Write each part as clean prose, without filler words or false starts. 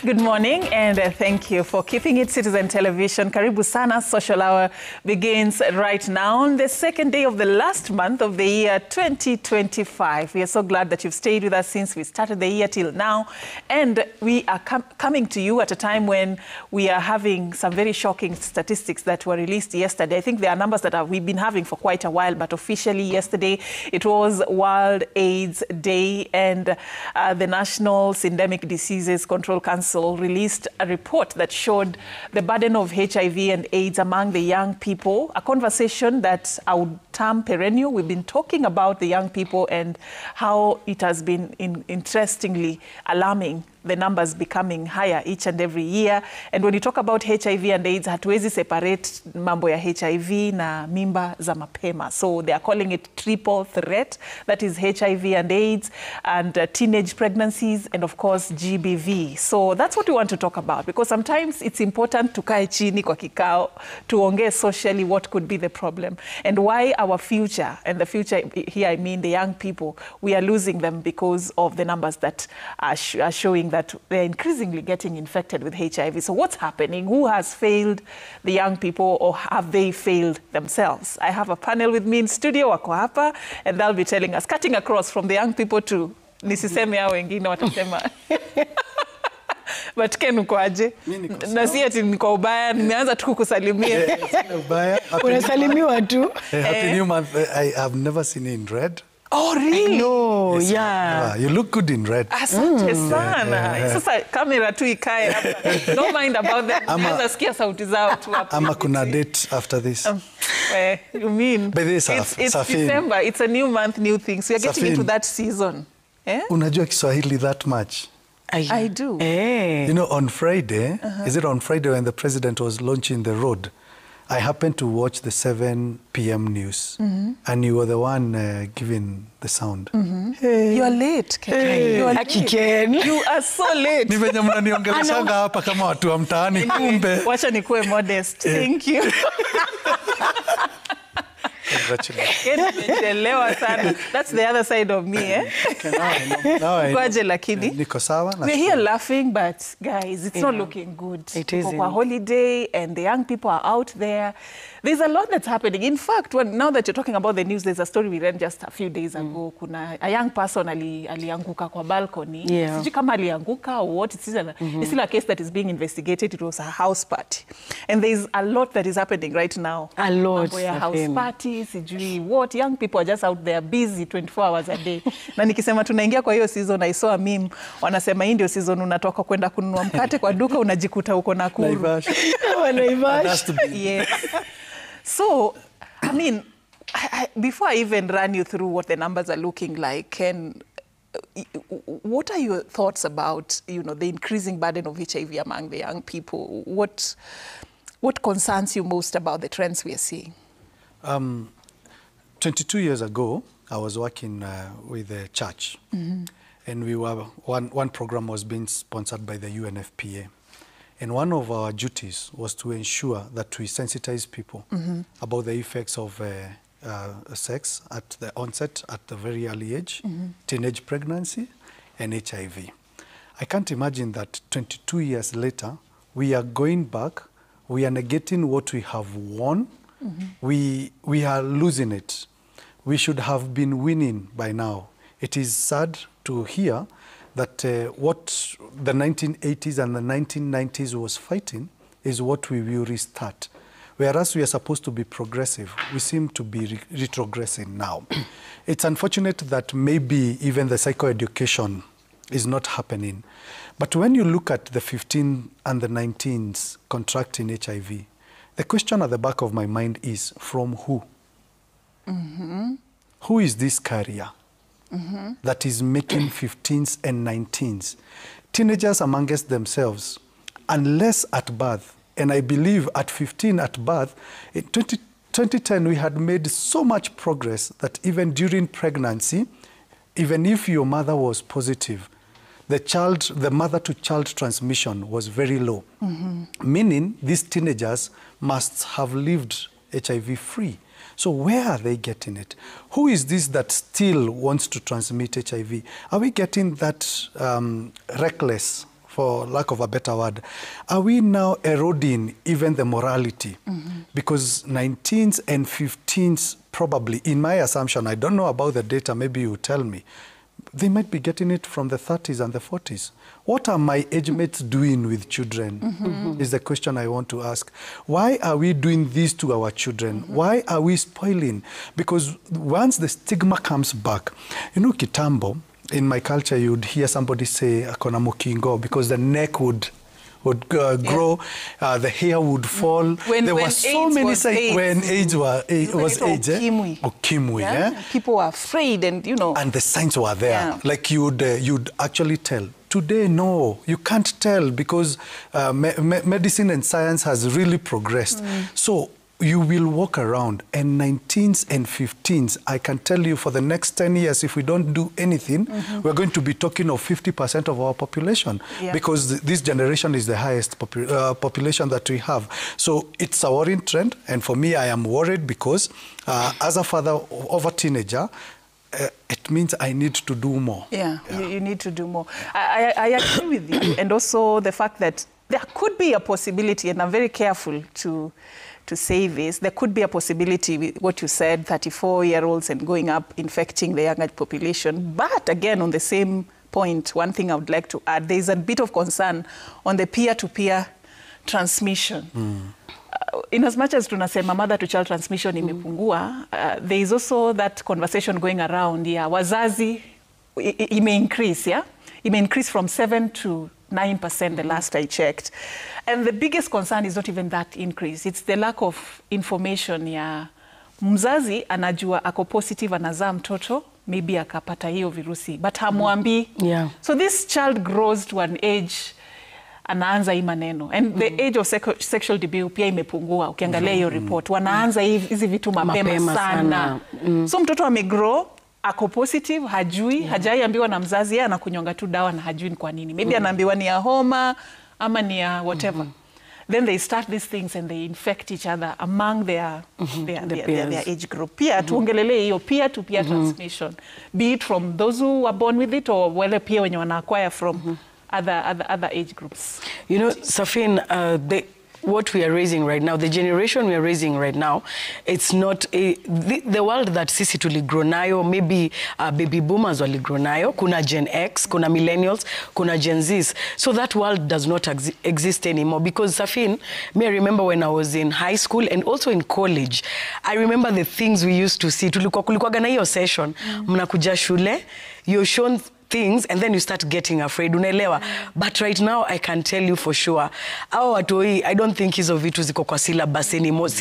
Good morning and thank you for keeping it Citizen Television. Karibu sana. Social Hour begins right now on the second day of the last month of the year 2025. We are so glad that you've stayed with us since we started the year till now. And we are coming to you at a time when we are having some very shocking statistics that were released yesterday. I think there are numbers that we've been having for quite a while, but officially yesterday it was World AIDS Day, and the National Endemic Diseases Control Council released a report that showed the burden of HIV and AIDS among the young people, a conversation that I would term perennial. We've been talking about the young people and how it has been interestingly alarming, the numbers becoming higher each and every year. And when you talk about HIV and AIDS, hatuwezi separate mambo ya HIV na mimba za mapema. So they are calling it triple threat. That is HIV and AIDS and teenage pregnancies and of course GBV. So that's what we want to talk about, because sometimes it's important to kae chini kwa kikao, tuongee socially what could be the problem and why our future, and the future here I mean the young people, we are losing them because of the numbers that are showing that they're increasingly getting infected with HIV. So what's happening? Who has failed the young people, or have they failed themselves? I have a panel with me in studio, wako hapa, and they'll be telling us, cutting across from the young people to nisiseme hao wengine watasema. But Ken, uko aje? Na si ati niko ubaya, nimeanza tu kukusalimia. Unasalimiwa tu. Happy New Month. I have never seen you in red. Oh, really? No, Yes, yeah. You look good in red. Asante sana. Sasa kamera tu ikae hapa. Don't mind about that. Naweza sikia sauti zao tu hapa. Ama kuna date after this. You mean? But this it's December. It's a new month, new things. We are getting into that season. Eh? Unajua Kiswahili that much? I do. Hey. You know, on Friday, is it on Friday when the president was launching the road, I happened to watch the 7 p.m. news, and you were the one giving the sound. Hey. You are late, Ken. Hey. You are late. Ken. You are so late. Ni venye mnaniongeleshanga hapa kama watu wa mtaani kumbe. Wacha nikuwe modest. Thank you. That's the other side of me, eh? We're here laughing, but guys, it's not looking good. It isn't. For a holiday, and the young people are out there. There's a lot that's happening. In fact, now that you're talking about the news, there's a story we read just a few days ago. Kuna a young person alianguka kwa balcony. Yeah. Sijui kama alianguka or what. It's still a case that is being investigated. It was a house party. And there's a lot that is happening right now. A lot. House parties, sijui what. Young people are just out there busy 24 hours a day. Na nikisema tunaingia kwa hiyo season, I saw a meme. Wanasema hii ndio season unatoka kwenda kununua mkate kwa duka, unajikuta uko Nakuru. Naivasha. Yes. So, I mean, before I even run you through what the numbers are looking like, and what are your thoughts about, the increasing burden of HIV among the young people? What concerns you most about the trends we are seeing? 22 years ago, I was working with the church, and we were one program was being sponsored by the UNFPA. And one of our duties was to ensure that we sensitize people about the effects of sex at the onset, at the very early age, teenage pregnancy, and HIV. I can't imagine that 22 years later, we are going back, we are negating what we have won, we are losing it. We should have been winning by now. It is sad to hear that what the 1980s and the 1990s was fighting is what we will restart. Whereas we are supposed to be progressive, we seem to be retrogressing now. It's unfortunate that maybe even the psychoeducation is not happening. But when you look at the 15 and the 19s contracting HIV, the question at the back of my mind is, from who? Who is this carrier? That is making 15s and 19s. Teenagers amongst themselves, unless at birth, and I believe at 15 at birth, in 2010 we had made so much progress that even during pregnancy, even if your mother was positive, the mother-to-child transmission was very low, meaning these teenagers must have lived HIV-free. So where are they getting it? Who is this that still wants to transmit HIV? Are we getting that reckless for lack of a better word, are we now eroding even the morality? Because 19s and 15s probably, in my assumption, I don't know about the data, maybe you tell me, they might be getting it from the 30s and the 40s. What are my age mates doing with children is the question I want to ask. Why are we doing this to our children? Why are we spoiling? Because once the stigma comes back, you know, kitambo, in my culture, you'd hear somebody say, akona mukingo, because the neck would grow, the hair would fall. There were so many signs when AIDS was Ukimwi, yeah? People were afraid, and you know. And the signs were there. Like you'd actually tell. Today, no, you can't tell because medicine and science has really progressed. So you will walk around, and 19s and 15s, I can tell you for the next 10 years, if we don't do anything, we're going to be talking of 50% of our population because this generation is the highest population that we have. So it's a worrying trend, and for me, I am worried because as a father of a teenager, it means I need to do more. You need to do more. I agree with you, and also the fact that there could be a possibility, and I'm very careful to say this, there could be a possibility with what you said, 34-year-olds and going up, infecting the younger population. But again, on the same point, one thing I would like to add, there is a bit of concern on the peer-to-peer transmission. In as much as tunasema mother-to-child transmission imepungua, there is also that conversation going around, wazazi, it may increase, It may increase from 7 to 9% the last I checked. And the biggest concern is not even that increase. It's the lack of information ya mzazi anajua ako positive anazaa mtoto, maybe akapata hiyo virusi, but hamwambi. So this child grows to an age, anaanza hii maneno. And the age of sexual debut pia imepungua. Ukiangalia hiyo report, wanaanza hizi vitu mapema sana. So mtoto amegrow, ako positive, hajui, hajaiambiwa na mzazi, yeye anakunyonga tu dawa na hajui ni kwa nini. Maybe anaambiwa ni ya homa ama ni ya whatever. Then they start these things and they infect each other among their age group. Pia tuongelele hiyo peer-to-peer transmission, be it from those who were born with it or whether pia wenye wana acquire from other age groups. You know, Safin, what we are raising right now, the generation we are raising right now, it's not the world that sisi tuligrow nayo, maybe baby boomers waligrow nayo, kuna Gen X, kuna millennials, kuna Gen Zs. So that world does not exist anymore. Because Safin, me I remember when I was in high school and also in college, I remember the things we used to see. Kulikuwaga na hiyo session, mnakuja shule, you're shown things and then you start getting afraid, unaelewa. But right now I can tell you for sure, I don't think hizo vitu ziko kwa syllabus anymore.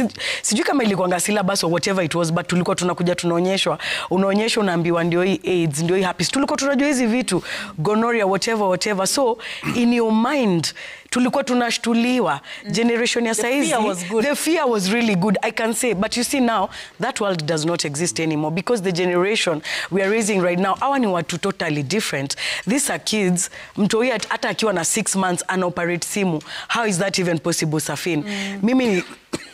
Sijui kama ilikuanga syllabus or whatever it was, but tulikuwa tunakuja tunaonyeshwa, unaambiwa ndio hii AIDS, ndio hii herpes, tulikuwa tunajua hizi vitu, gonorrhea, whatever. So in your mind tulikuwa tunashtuliwa. Generation ya saizi, the fear was really good, I can say. But you see now, that world does not exist anymore because the generation we are raising right now, hawa ni watu totally different. These are kids, mtoi hata akiwa na 6 months anaoperate simu. How is that even possible, Safin? Mimi,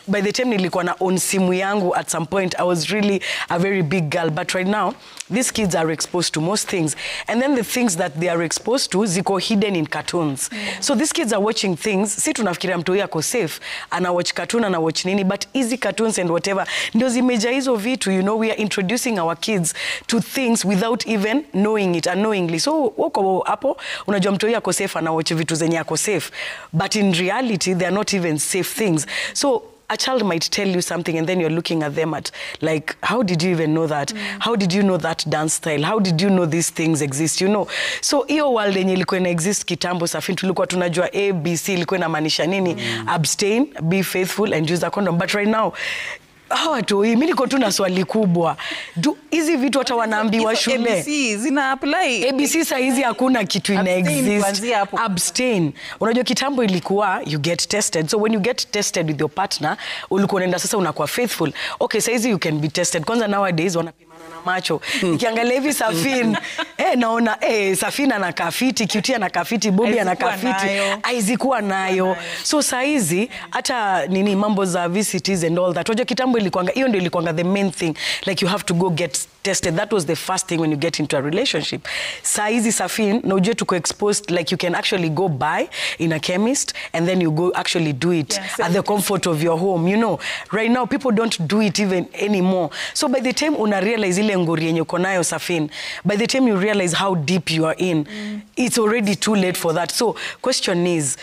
by the time nilikuwa na own simu yangu, at some point, I was really a very big girl. But right now, these kids are exposed to most things. And then the things that they are exposed to, ziko hidden in cartoons. So these kids are watching things, si tunafikiria mtoi ako safe, ana watch cartoon, ana watch nini, but easy cartoons and whatever, ndio zimeja hizo vitu, you know, we are introducing our kids to things without even knowing it, unknowingly. So, wako hapo, unajua mtoi ako safe, ana watch vitu zenye ako safe. But in reality, they are not even safe things. So, a child might tell you something and then you're looking at them at like, how did you even know that? How did you know that dance style? How did you know these things exist? You know? So hiyo world yenye ilikuwa ina exist kitambo, Safin, tulikuwa tunajua A, B, C ilikuwa inamaanisha nini? Abstain, be faithful and use a condom. But right now, mimi niko tu na swali kubwa. Hizi vitu hata wanaambiwa shule. ABC zina apply. ABC saa hizi hakuna kitu ina exist. Abstain. Unajua kitambo ilikuwa you get tested. So when you get tested with your partner, ulikuwa unaenda sasa unakuwa faithful. Okay, saa hizi you can be tested. Kwanza nowadays wanapimana na macho. Nikiangalia hivi Safin, naona Safin anakaa fiti, Cutie anakaa fiti, Bobby anakaa fiti. Haizikuwa nayo. So saizi hata nini mambo za VCTs and all that. Wajua kitambo hiyo ndio ilikuanga the main thing. Like you have to go get tested. That was the first thing when you get into a relationship. Saizi Safin, na ujue tuko exposed, like you can actually go buy in a chemist and then you go actually do it at the comfort of your home. You know, right now people don't do it even anymore. So by the time una realize ile ngori yenye uko nayo Safin, by the time you realize how deep you are in, it's already too late for that. So question is,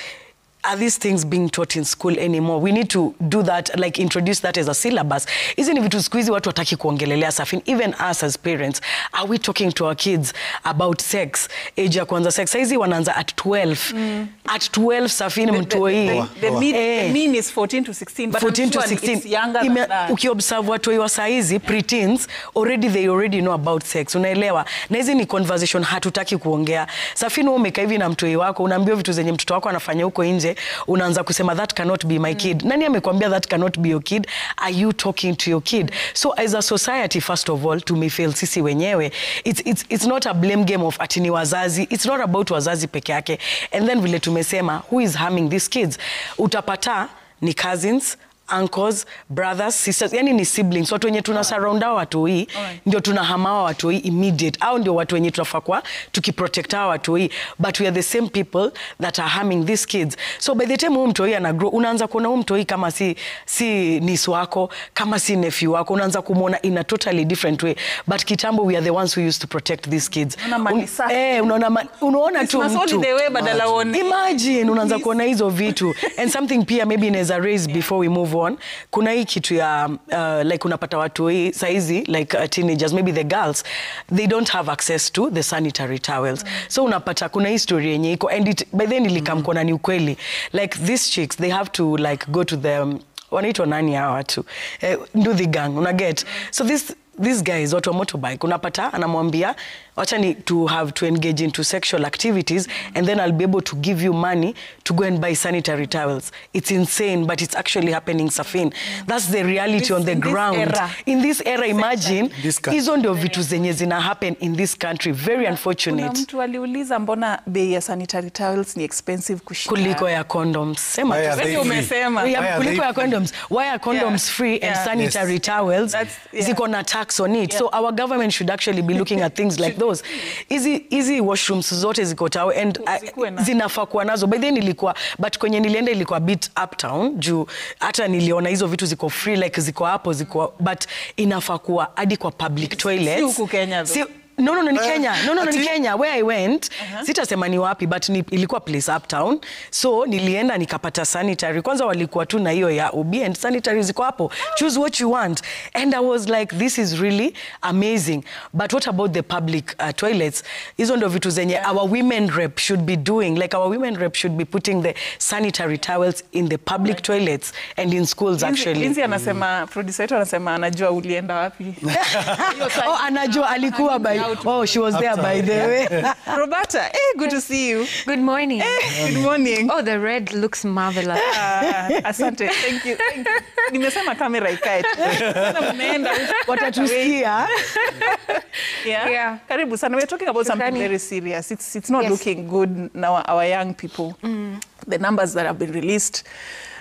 are these things being taught in school anymore? We need to do that, like introduce that as a syllabus. Isn't it vitu siku hizi watu wataki kuongelelea Safin? Even us as parents, are we talking to our kids about sex? Age ya kwanza sex. Saizi wanaanza at 12. At 12 Safin mtoi. The mean is 14 to 16. But 14 to 16. It's younger than that. Ukiobserve watoi wa saizi, preteens, they already know about sex. Unaelewa? Na hizi ni conversation hatutaki kuongea. Safin wewe umekaa hivi na mtoi wako, unaambiwa vitu zenye mtoto wako anafanya huko nje. Unaanza kusema that cannot be my kid. Nani amekwambia that cannot be your kid? Are you talking to your kid? So as a society, first of all, tumefail sisi wenyewe. It's not a blame game of atini wazazi. It's not about wazazi peke yake. And then vile tumesema, who is harming these kids? Utapata ni cousins, uncles, brothers, sisters, yani ni siblings. Watu wenye tunasurround hao watu hii, ndio tunahamawa watu hii immediate. Au ndio watu wenye tunafaa kwa tukiprotect hao watu hii. But we are the same people that are harming these kids. So by the time huyu mtu hii anagrow, unaanza kuona huyu mtu hii kama si niece wako, kama si nephew wako, unaanza kumuona in a totally different way. But kitambo we are the ones who used to protect these kids. Unaona tu mtu. Imagine, unaanza kuona hizo vitu. And something pia maybe inaweza raise before we move on. Kuna hii kitu ya like unapata watu hii saizi like teenagers, maybe the girls, they don't have access to the sanitary towels. So unapata kuna hii story yenye iko, and by then ilikamkona ni ukweli, like these chicks, they have to like go to the wanaitwa nani hawa watu do the gang, una get. So these guys watu wa motorbike unapata anamwambia wacha ni to engage into sexual activities and then I'll be able to give you money to go and buy sanitary towels. It's insane, but it's actually happening, Safin. That's the reality on the ground. In this era, imagine, hizo ndio vitu zenye zina happen in this country. Very unfortunate. Kuna mtu aliuliza mbona bei ya sanitary towels ni expensive kuliko ya condoms. Sema tu. Umesema. Kuliko ya condoms. Why are condoms free and sanitary towels ziko na tax on it? So our government should actually be looking at things like those. Easy washrooms zote ziko tao and zinafaa kuwa nazo. By then ilikuwa, but kwenye nilienda ilikuwa bit uptown juu hata niliona hizo vitu ziko free, like ziko hapo ziko, but inafaa kuwa hadi kwa public toilets. Si huku Kenya though. No, ni Kenya. Ni Kenya. Where I went, sitasema ni wapi, but ilikuwa place uptown. So nilienda nikapata sanitary. Kwanza walikuwa tu na hiyo ya OB and sanitary ziko hapo. Choose what you want. And I was like, this is really amazing. But what about the public toilets? Hizo ndio vitu zenye our women rep should be doing. Like our women rep should be putting the sanitary towels in the public toilets and in schools actually. Lindsay anasema, producer wetu anasema anajua ulienda wapi. Anajua alikuwa by. Oh, she was there by the way. Roberta, good to see you. Good morning. Good morning. Oh, the red looks marvelous. Asante, thank you. Nimesema kamera ikae. Sana mmeenda watatusikia. Yeah. Karibu sana. We're talking about something very serious. It's not looking good now, our young people. The numbers that have been released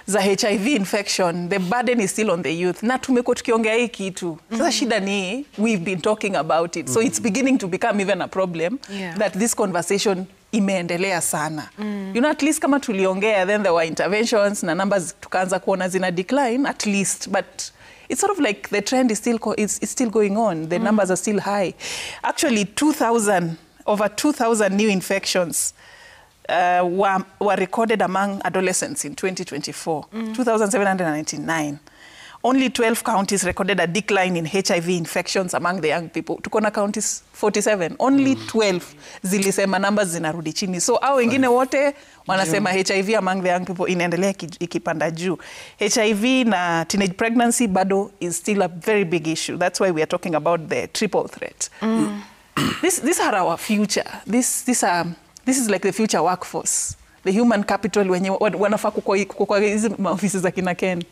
za HIV infection, the burden is still on the youth. Na tumekuwa tukiongea hii kitu. Sasa shida ni, we've been talking about it. So it's beginning to become even a problem that this conversation imeendelea sana. You know, at least kama tuliongea, then there were interventions na numbers tukaanza kuona zina decline at least, but it's sort of like the trend is still going on. The numbers are still high. Actually, over 2,000 new infections were recorded among adolescents in 2024, 2,799. Only 12 counties recorded a decline in HIV infections among the young people. Tukona counties 47. Only 12 zilisema numbers zinarudi chini. So hao wengine wote wanasema HIV among the young people inaendelea ikipanda juu. HIV na teenage pregnancy bado is still a very big issue. That's why we are talking about the triple threat. These are our future. This is like the future workforce, the human capital wenye wanafaa kwa hizi ofisi za kina Ken.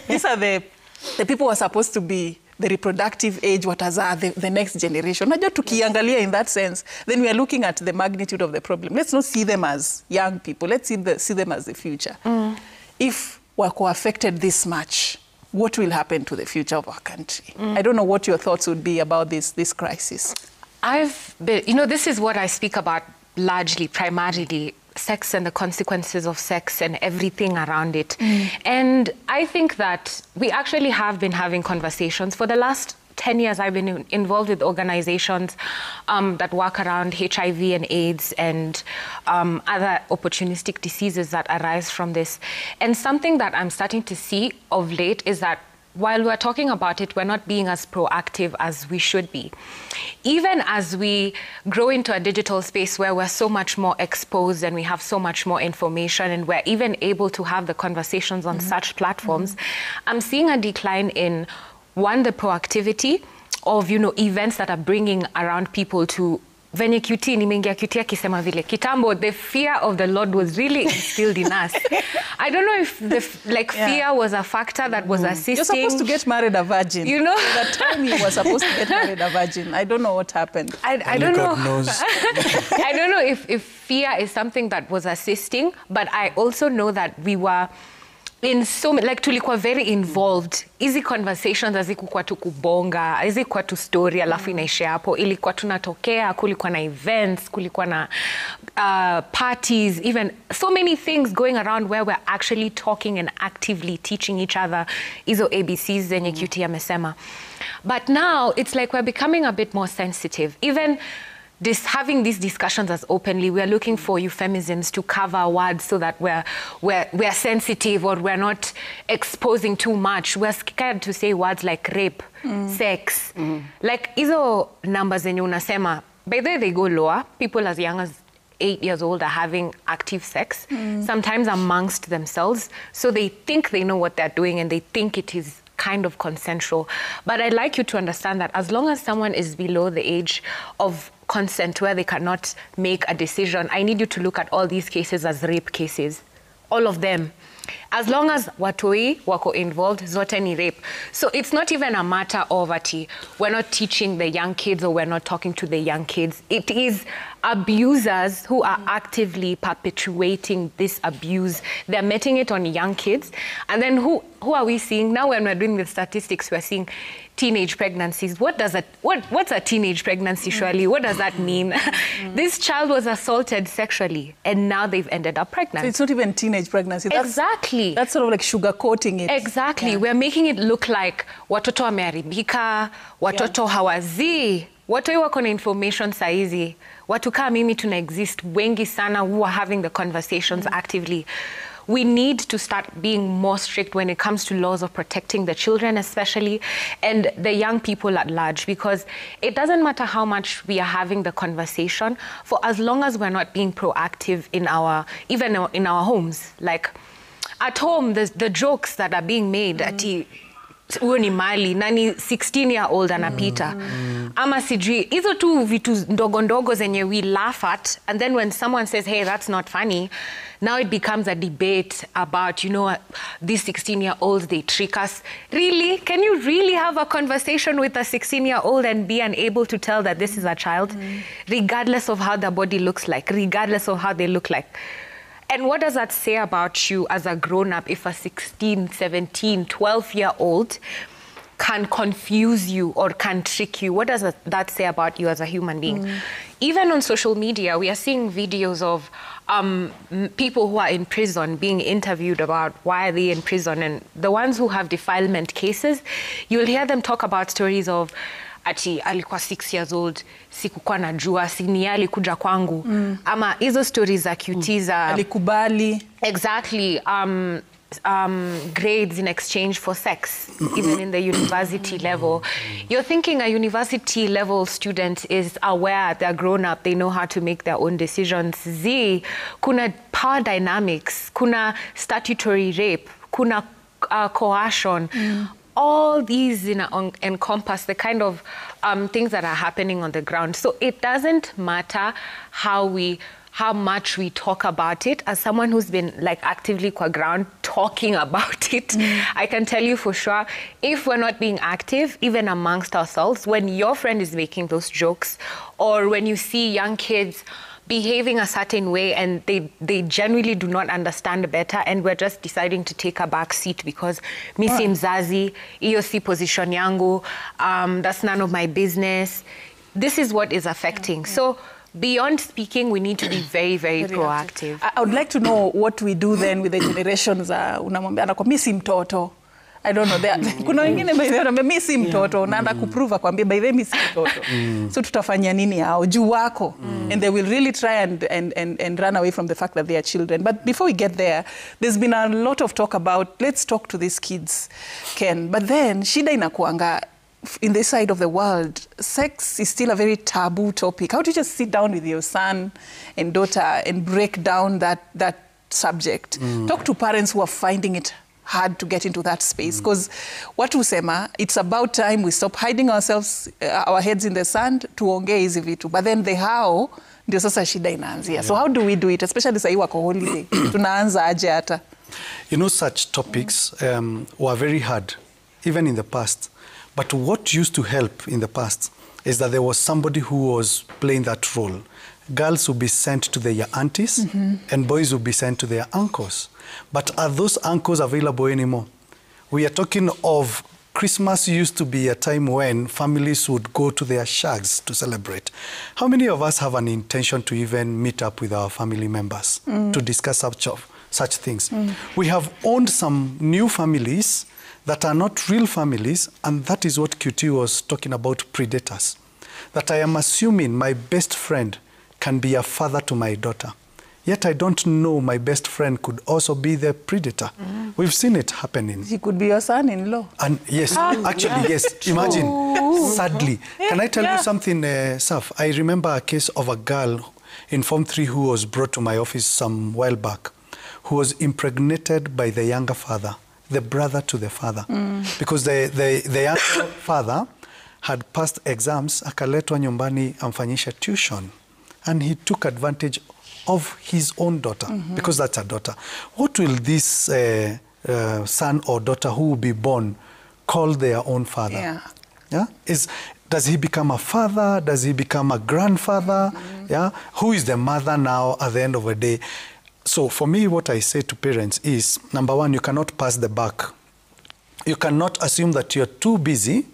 These are the people who are supposed to be the reproductive age, what are the next generation. Najua tukiangalia in that sense, then we are looking at the magnitude of the problem. Let's not see them as young people. Let's see them as the future. If wako affected this much, what will happen to the future of our country? I don't know what your thoughts would be about this crisis. This is what I speak about largely, primarily, sex and the consequences of sex and everything around it. And I think that we actually have been having conversations. For the last 10 years, I've been involved with organizations that work around HIV and AIDS and other opportunistic diseases that arise from this. And something that I'm starting to see of late is that while we're talking about it, we're not being as proactive as we should be. Even as we grow into a digital space where we're so much more exposed and we have so much more information and we're even able to have the conversations on such platforms, I'm seeing a decline in, one, the proactivity of, events that are bringing around people to venye QT nimeingia QT akisema vile kitambo, the fear of the Lord was really instilled in us. I don't know if fear was a factor that was assisting. You're supposed to get married a virgin. The time you were supposed to get married a virgin. I don't know what happened. I don't know. God knows. I don't know if fear is something that was assisting, but I also know that we were in so tulikuwa very involved. Hizi conversations hazikuwa tu kubonga, hazikuwa tu story alafu inaishia hapo. Ilikuwa tunatokea, kulikuwa na events, kulikuwa na parties, even so many things going around where we're actually talking and actively teaching each other hizo ABCs zenye QT amesema. But now it's like we're becoming a bit more sensitive. Even having these discussions as openly, we are looking for euphemisms to cover words so that we're sensitive or we're not exposing too much. We're scared to say words like rape, sex. Like hizo numbers zenye unasema, by the way they go lower. People as young as 8 years old are having active sex, sometimes amongst themselves. So they think they know what they're doing and they think it is kind of consensual. But I'd like you to understand that as long as someone is below the age of consent where they cannot make a decision, I need you to look at all these cases as rape cases. All of them. As long as watoi wako involved, zote ni rape. So it's not even a matter of we're not teaching the young kids or we're not talking to the young kids. It is abusers who are actively perpetuating this abuse. They're meting it on young kids. And then who are we seeing? Now when we're doing the statistics, we're seeing teenage pregnancies. What's a teenage pregnancy, Shirley? What does that mean? This child was assaulted sexually and now they've ended up pregnant. So it's not even teenage pregnancy. Exactly. That's sort of like sugarcoating it. Exactly. Yeah. We're making it look like watoto wameharibika, watoto hawazii. Watoi wako na information saizi. Watu kama mimi tuna exist wengi sana who are having the conversations actively. We need to start being more strict when it comes to laws of protecting the children especially and the young people at large, because it doesn't matter how much we are having the conversation, for as long as we're not being proactive even in our homes. Like at home, the jokes that are being made huyo ni mali nani 16-year-old anapita ama sijui hizo tu vitu ndogo ndogo zenye we laugh at, and then when someone says hey that's not funny, now it becomes a debate about these 16-year-olds, they trick us. Really? Can you really have a conversation with a 16-year-old and be unable to tell that this is a child, regardless of how their body looks like, regardless of how they look like? And what does that say about you as a grown-up if a 16, 17, 12-year-old can confuse you or can trick you? What does that say about you as a human being? Even on social media, we are seeing videos of people who are in prison being interviewed about why are they in prison. And the ones who have defilement cases, you'll hear them talk about stories of alikuwa 6 years old, sikukuwa najua, ni alikuja kwangu. Ama hizo stories za QT za alikubali. Exactly. Grades in exchange for sex, even in the university level. You're thinking a university level student is aware, they're grown up, they know how to make their own decisions. Kuna power dynamics, kuna statutory rape, kuna coercion. All these encompass the kind of things that are happening on the ground. So it doesn't matter how much we talk about it. As someone who's been actively qua ground talking about it. I can tell you for sure, if we're not being active, even amongst ourselves, when your friend is making those jokes, or when you see young kids behaving a certain way and they genuinely do not understand better, and we're just deciding to take a back seat because mi si mzazi, iyo si position yangu, that's none of my business. This is what is affecting. So beyond speaking, we need to be very, very proactive. I would like to know what we do then with the generations. Unamwambia anakwambia si mtoto. I don't know. Kuna wengine by the way mimi si mtoto naenda kuprove akwambia by the way mimi si mtoto. So tutafanya nini hao juu wako? And they will really try and run away from the fact that they are children. But before we get there, there's been a lot of talk about let's talk to these kids, Ken. But then shida inakuanga in this side of the world, sex is still a very taboo topic. How do you just sit down with your son and daughter and break down that subject? Talk to parents who are finding it hard to get into that space. Because what usema, it's about time we stop hiding ourselves, our heads in the sand, tuongee hizi vitu. But then the how, ndio sasa shida inaanzia. So how do we do it? Especially sa wako holiday. Tunaanza aje hata? You know, such topics were very hard, even in the past. But what used to help in the past is that there was somebody who was playing that role. Girls would be sent to their aunties and boys would be sent to their uncles. But are those uncles available anymore? We are talking of Christmas used to be a time when families would go to their shags to celebrate. How many of us have an intention to even meet up with our family members to discuss such things? We have owned some new families that are not real families, and that is what QT was talking about, predators. That I am assuming my best friend can be a father to my daughter. Yet I don't know my best friend could also be the predator. We've seen it happening. He could be your son-in-law. And yes, actually, yes. Imagine, sadly. Can I tell you something, Saf? I remember a case of a girl in Form 3 who was brought to my office some while back, who was impregnated by the younger father, the brother to the father. Because the younger father had passed exams, akaletwa nyumbani amfanyisha tuition. And he took advantage of his own daughter, because that's a daughter. What will this son or daughter who will be born call their own father? Does he become a father? Does he become a grandfather? Who is the mother now at the end of the day? So for me, what I say to parents is, number one, you cannot pass the buck. You cannot assume that you're too busy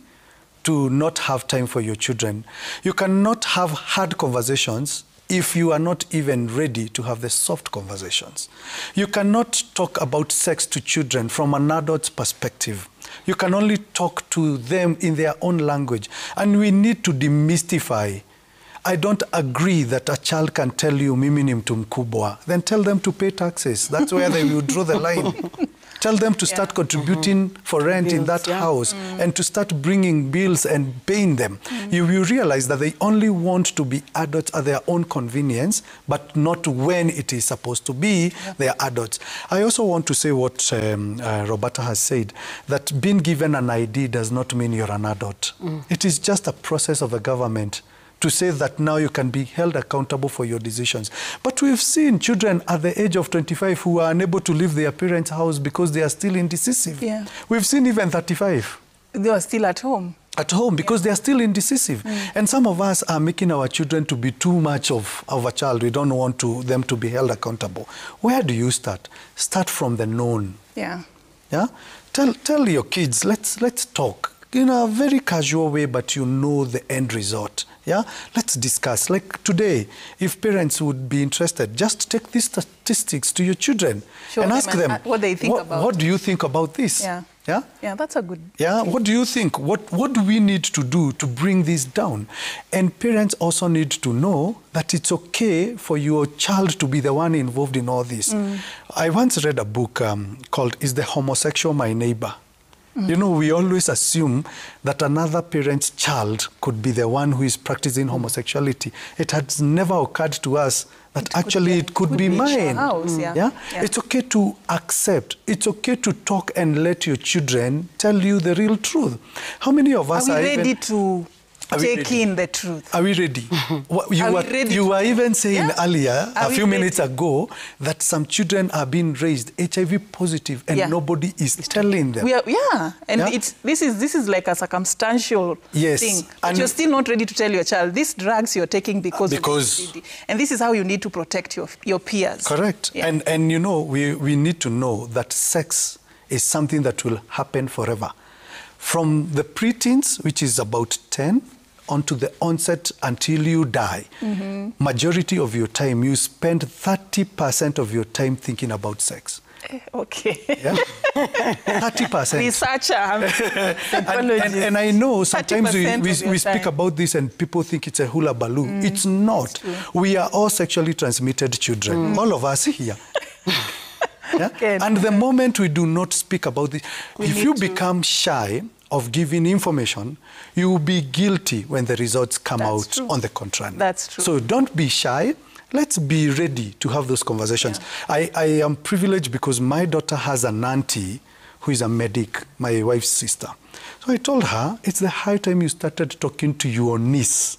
to not have time for your children. You cannot have hard conversations if you are not even ready to have the soft conversations. You cannot talk about sex to children from an adult's perspective. You can only talk to them in their own language. And we need to demystify. I don't agree that a child can tell you, mimi ni mtu mkubwa. Then tell them to pay taxes. That's where they will draw the line. Tell them to start contributing for rent in that house and to start bringing bills and paying them. You will realize that they only want to be adults at their own convenience, but not when it is supposed to be their adults. I also want to say what Roberta has said, that being given an ID does not mean you're an adult. It is just a process of the government to say that now you can be held accountable for your decisions. But we've seen children at the age of 25 who are unable to leave their parents' house because they are still indecisive. We've seen even 35. They are still at home. At home, because they are still indecisive. And some of us are making our children to be too much of a child. We don't want them to be held accountable. Where do you start? Start from the known. Tell your kids, let's talk in a very casual way, but you know the end result. Let's discuss. Like today, if parents would be interested, just take these statistics to your children and ask them what they think about. What do you think about this? Yeah, that's a good. What do you think? What do we need to do to bring this down? And parents also need to know that it's okay for your child to be the one involved in all this. I once read a book called "Is the Homosexual My Neighbor?" You know, we always assume that another parent's child could be the one who is practicing homosexuality. It has never occurred to us that it could be mine. It's okay to accept. It's okay to talk and let your children tell you the real truth. How many of us are ready to take in the truth. Are we ready? You were even saying earlier, a few minutes ago, that some children are being raised HIV positive and nobody is telling them. This is like a circumstantial thing. But and you're still not ready to tell your child, these drugs you're taking because of HIV. And this is how you need to protect your peers. Correct. Yeah. And you know, we need to know that sex is something that will happen forever. From the preteens, which is about 10, onto the onset until you die, majority of your time, you spend 30% of your time thinking about sex. Okay. Yeah? 30%. Researcher. and I know sometimes we speak about this and people think it's a hula baloo. It's not. We are all sexually transmitted children, all of us here. And the moment we do not speak about this, if you become shy of giving information, you will be guilty when the results come out on the contrary. That's true. So don't be shy. Let's be ready to have those conversations. Yeah. I am privileged because my daughter has an auntie who is a medic, my wife's sister. So I told her, it's the high time you started talking to your niece.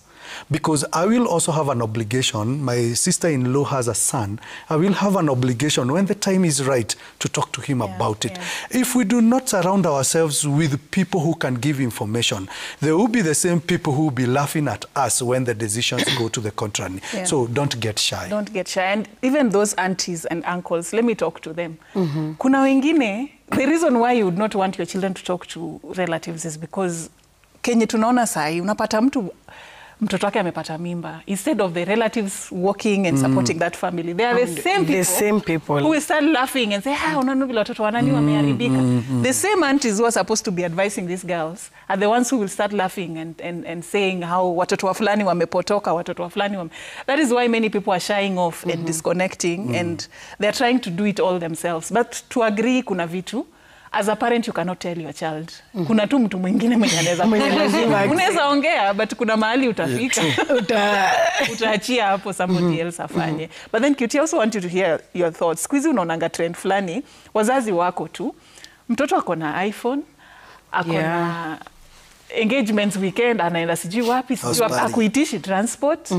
Because I will also have an obligation. My sister-in-law has a son. I will have an obligation when the time is right to talk to him about it. Yeah. If we do not surround ourselves with people who can give information, there will be the same people who will be laughing at us when the decisions go to the contrary. Yeah. So don't get shy. Don't get shy. And even those aunties and uncles, let me talk to them. Kuna wengine, the reason why you would not want your children to talk to relatives is because kenye tunaona sahi, unapata mtoto wake amepata mimba. Instead of the relatives working and supporting that family, they are the same people who will start laughing and say, unaona vile watoto wanani wameharibika. The same aunties who are supposed to be advising these girls are the ones who will start laughing and saying how watoto wa fulani wamepotoka, watoto wa fulani That is why many people are shying off and disconnecting and they're trying to do it all themselves. But to agree, kuna vitu, as a parent, you cannot tell your child. Kuna tu mtu mwingine mwenye anaweza. Unaweza ongea, but kuna mahali utafika. Utaachia hapo somebody else afanye. But then, Cutie, I also want you to hear your thoughts. Squeezy unaonanga trend fulani, wazazi wako tu. Mtoto ako na iPhone, ako na engagements weekend, anaenda sijui wapi, akuitishi transport.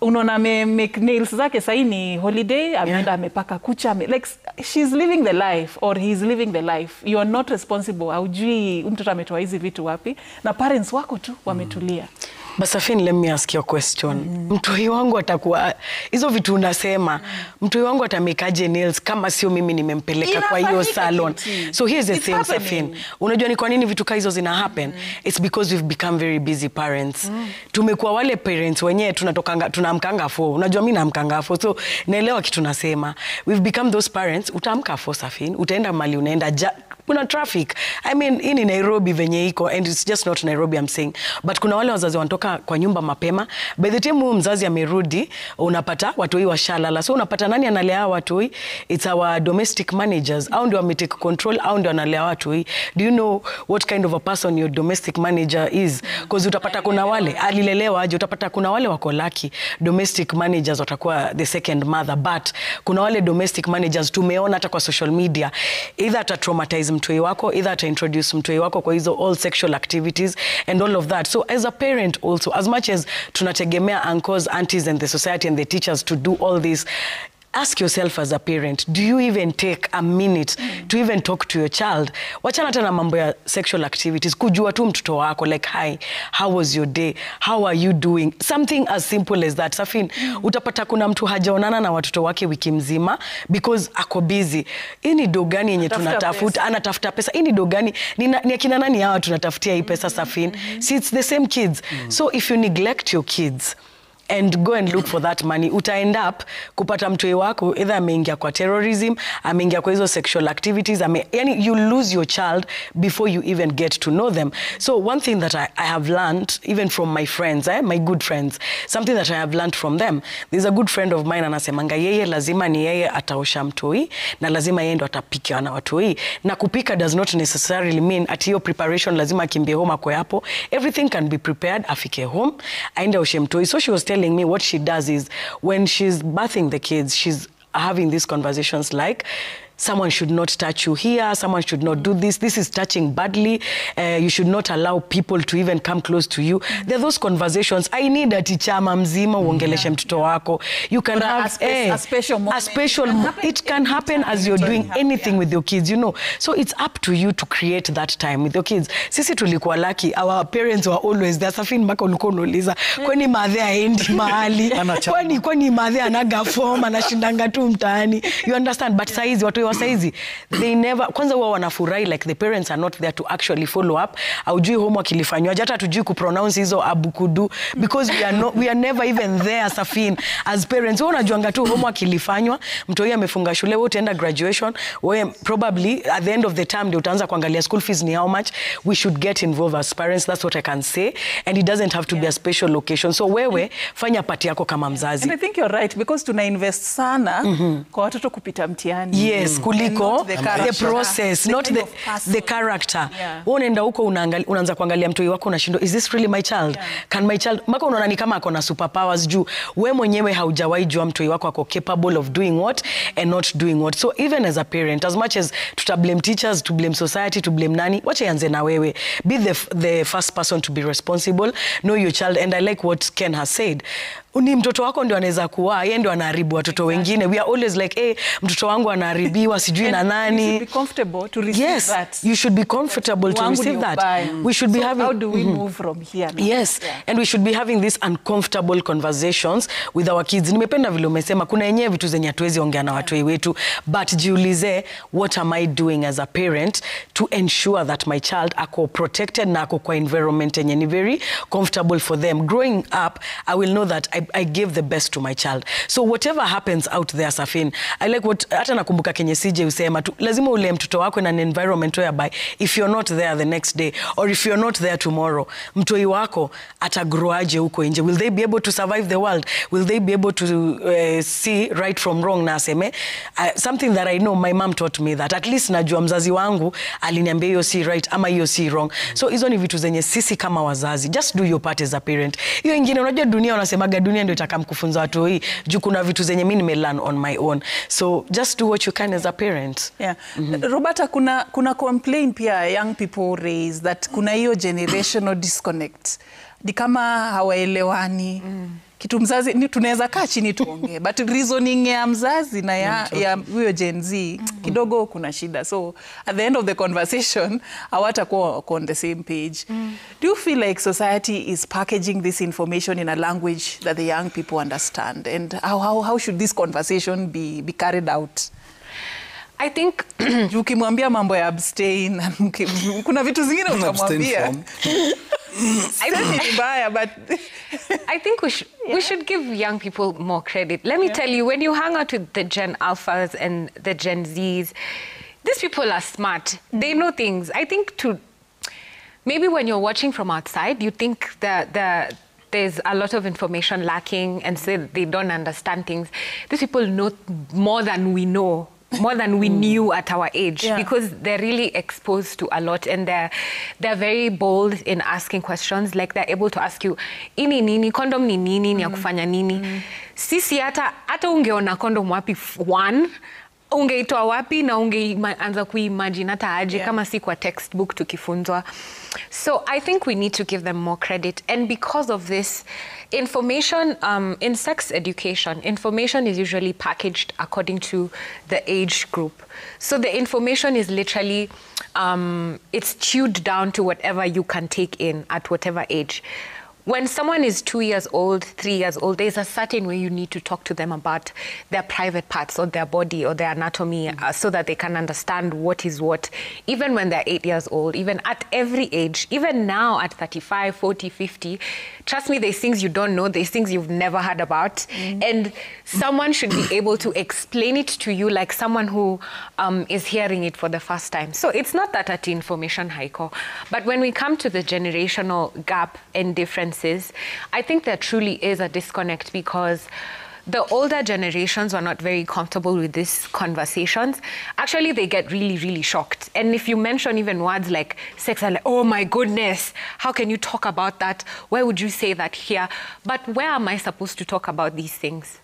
Unaona make nails zake sahi ni holiday, ameenda amepaka kucha, like she's living the life or he's living the life. You are not responsible. Haujui mtoto ametoa hizi vitu wapi na parents wako tu wametulia. Basafin, let me ask you a question. Mtoi wangu atakuwa hizo vitu unasema, mtoi wangu atamekaje nails kama sio mimi nimempeleka kwa hiyo salon. So here's the thing, Safin. Unajua ni kwa nini vitu kama hizo zina happen? It's because we've become very busy parents. Tumekuwa wale parents wenyewe tunamkanga 4. Unajua mimi namkanga 4. So naelewa kitu nasema. We've become those parents. Utaamka 4, Safin. Utaenda mali unaenda kuna traffic. I mean, in Nairobi venye iko, and it's just not Nairobi I'm saying. But kuna wale wazazi wanatoka kwa nyumba mapema. By the time mzazi amerudi, unapata watoi washalala. So unapata nani analea watoi? It's our domestic managers. Au ndio wametake control, au ndio analea watoi. Do you know what kind of a person your domestic manager is? Because utapata kuna wale, alilelewa aje, utapata kuna wale wako lucky. Domestic managers watakuwa the second mother. But kuna wale domestic managers tumeona hata kwa social media. Either ata-traumatize mtoi wako, either ata-introduce mtoi wako kwa hizo all sexual activities and all of that. So as a parent also, as much as tunategemea uncles, aunties and the society and the teachers to do all this, ask yourself as a parent, do you even take a minute to even talk to your child? Wachana hata na mambo ya sexual activities, kujua tu mtoto wako, like, hi, how was your day? How are you doing? Something as simple as that. Safin, utapata kuna mtu hajaonana na watoto wake wiki mzima because ako busy. Ini dogani yenye tunatafuta, anatafuta pesa. Ini dogani, ni akina nani hawa tunatafutia hii pesa, Safin? See, it's the same kids. So if you neglect your kids, and go and look for that money, uta end up kupata mtoi wako either ameingia kwa terrorism, ameingia kwa hizo sexual activities, yani you lose your child before you even get to know them. So one thing that I have learned even from my friends, my good friends, something that I have learned from them, there's a good friend of mine anasemanga yeye lazima ni yeye ataosha mtoi na lazima yeye ndo atapika na watoi, na kupika does not necessarily mean at your preparation lazima akimbie home akwe hapo. Everything can be prepared, afike home aende oshe mtoi. So she was telling me what she does is when she's birthing the kids, she's having these conversations like, someone should not touch you here, someone should not do this, this is touching badly, you should not allow people to even come close to you. There are those conversations. I need a teacher mzima uongeleshe mtoto wako. You can have a special moment. It can happen as you're doing anything with your kids, you know. So it's up to you to create that time with your kids. Sisi tulikuwa lucky, our parents were always there. Safin mpaka ulikuwa unauliza kwani madhe aendi mahali, kwani madhe anaga form anashindanga tu mtaani. You understand? But saizi watu wa saizi, they never, kwanza huwa wanafurahi like the parents are not there to actually follow up. Haujui homework ilifanywa, hata tujui kupronounce hizo abukudu, because we are never even there, Safin, as parents. Wewe unajuanga tu homework ilifanywa, mtoi amefunga shule, wewe utaenda graduation, wewe probably at the end of the term ndio utaanza kuangalia school fees ni how much. We should get involved as parents, that's what I can say, and it doesn't have to be a special occasion. So wewe fanya part yako kama mzazi. And I think you're right, because tuna invest sana kwa watoto kupita mtihani. Yes, kuliko the process, not the character. Wewe unaenda huko unaanza kuangalia mtoi wako unashindwa, is this really my child? Can my child, mpaka unaona ni kama akona superpowers juu wewe mwenyewe haujawahi jua mtoi wako ako capable of doing what and not doing what. So even as a parent, as much as to blame teachers, to blame society, to blame nani, wacha yanze na wewe. Be the first person to be responsible. Know your child. And I like what Ken has said. Ni mtoto wako ndio anaweza kuwa, yeye ndio anaharibu watoto wengine. We are always like, hey, mtoto wangu anaharibiwa sijui na nani. You should be comfortable to receive that. Yes, you should be comfortable to receive that. We should be having... How do we move from here now? Yes, and we should be having these uncomfortable conversations with our kids. Nimependa vile umesema, kuna yenyewe vitu zenye hatuwezi ongea na watu wetu, but jiulize, what am I doing as a parent to ensure that my child ako protected na ako kwa environment yenye ni very comfortable for them. Growing up, I will know that I give the best to my child. So whatever happens out there, Safin, I like what, hata nakumbuka kenye CJ usema, lazima ule mtoto wako in an environment whereby if you're not there the next day, or if you're not there tomorrow, mtoi wako atagrowaje huko nje? Will they be able to survive the world? Will they be able to see right from wrong? Na aseme, something that I know, my mom taught me that, at least najua mzazi wangu aliniambia hiyo si right ama hiyo si wrong. So hizo ni vitu zenye sisi kama wazazi, just do your part as a parent. Hiyo ingine, unajua dunia wanasemaga dunia ndio itakamkufunza watu hii, juu kuna vitu zenye mimi nimelearn on my own. So just do what you can as a parent. Yeah. Roberta, kuna complaint pia young people raise that kuna hiyo generational disconnect. Ni kama hawaelewani. Kitu mzazi, tunaweza kaa chini tuongee, but reasoning ya mzazi na ya huyo Gen Z kidogo kuna shida. So at the end of the conversation, hawatakuwa on the same page. Do you feel like society is packaging this information in a language that the young people understand? And how should this conversation be carried out? I think ukimwambia mambo ya abstain, kuna vitu zingine utamwambia. I think we should give young people more credit. Let me tell you, when you hang out with the Gen Alphas and the Gen Zs, these people are smart. They know things. I think maybe when you're watching from outside, you think that there's a lot of information lacking and say they don't understand things. These people know more than we know. More than we knew at our age, because they're really exposed to a lot, and they're very bold in asking questions. Like they're able to ask you, ini nini, condom ni nini, ni ya kufanya nini. Sisi hata ungeona condom wapi one, ungeitoa wapi na ungeanza kuimagine hata aje kama si kwa textbook tukifunzwa. So I think we need to give them more credit, and because of this, information in sex education, information is usually packaged according to the age group. So the information is literally, it's tuned down to whatever you can take in at whatever age. When someone is 2 years old, 3 years old, there's a certain way you need to talk to them about their private parts or their body or their anatomy, so that they can understand what is what. Even when they're 8 years old, even at every age, even now at 35, 40, 50, trust me, there's things you don't know, there's things you've never heard about. And someone should be able to explain it to you like someone who is hearing it for the first time. So it's not that at information haiko. But when we come to the generational gap and differences, I think there truly is a disconnect, because the older generations were not very comfortable with these conversations. Actually, they get really, really shocked. And if you mention even words like sex, they're like, oh my goodness, how can you talk about that? Why would you say that here? But where am I supposed to talk about these things?